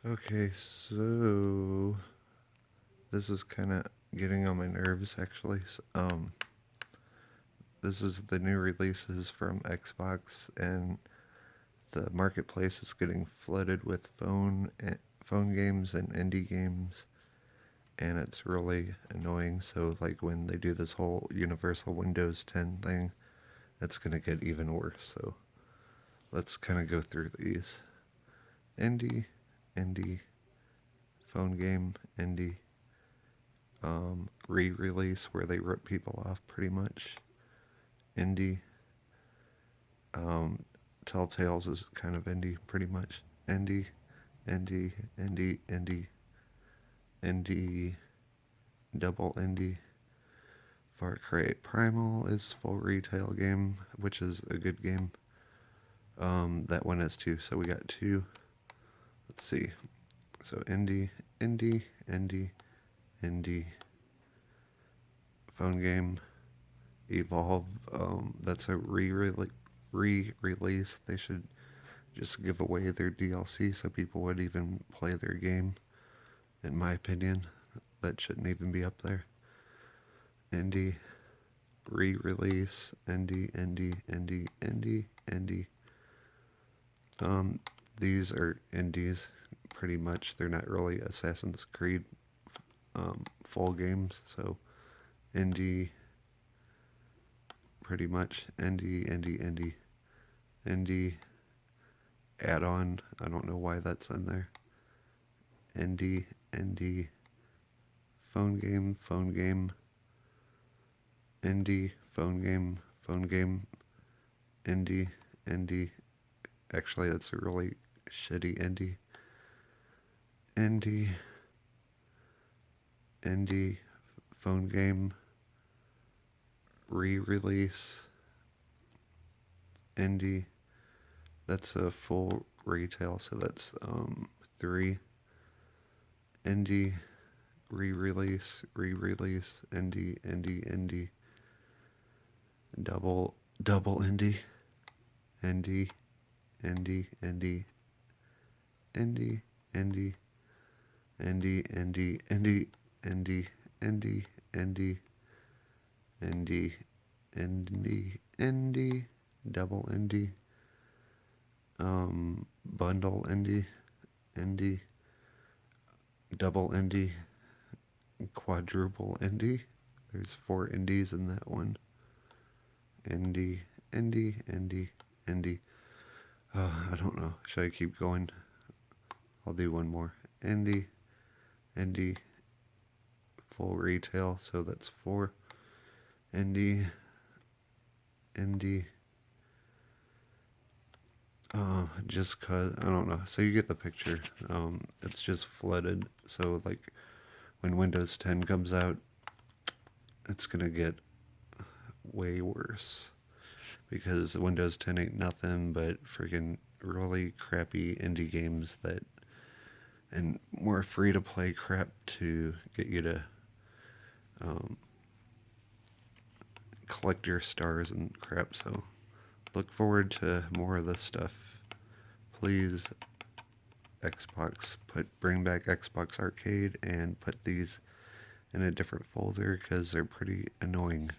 Okay, so this is kind of getting on my nerves actually. This is the new releases from Xbox, and the marketplace is getting flooded with phone games and indie games, and it's really annoying. So like when they do this whole Universal Windows 10 thing, it's gonna get even worse. So let's kind of go through these. Indie, indie, phone game, indie, re-release where they rip people off pretty much. Indie, um, Telltales is kind of indie pretty much. Indie, indie, indie, indie, indie, double indie. Far Cry 8 Primal is full retail game, which is a good game. That one is two, so we got two. Let's see. So indie, indie, indie, indie, phone game, Evolve. That's a re-release. They should just give away their DLC so people would even play their game. In my opinion, that shouldn't even be up there. Indie, re-release, indie, indie, indie, indie, indie. Um, these are indies, pretty much. They're not really Assassin's Creed full games, so indie, pretty much. Indie, indie, indie, indie, add-on. I don't know why that's in there. Indie, indie, phone game, indie, phone game, indie, indie. Actually, that's a really shitty indie. Indie, indie, phone game, re-release, indie. That's a full retail, so that's three. Indie, re-release, indie, indie, double indie, indie, indie, indie, indie, indie, indie, indie, indie, indie, indie, indie, indie, indie, double indie, bundle indie, double indie, quadruple indie. There's four indies in that one. Indie, indie. I don't know. Should I keep going? I'll do one more. Indie, full retail. So that's four. Indie, indie. Just cause I don't know. So you get the picture. It's just flooded. So like when Windows 10 comes out, it's gonna get way worse because Windows 10 ain't nothing but freaking really crappy indie games that and more free to play crap to get you to um, collect your stars and crap. So look forward to more of this stuff. Please, Xbox, bring back Xbox Arcade and put these in a different folder because they're pretty annoying.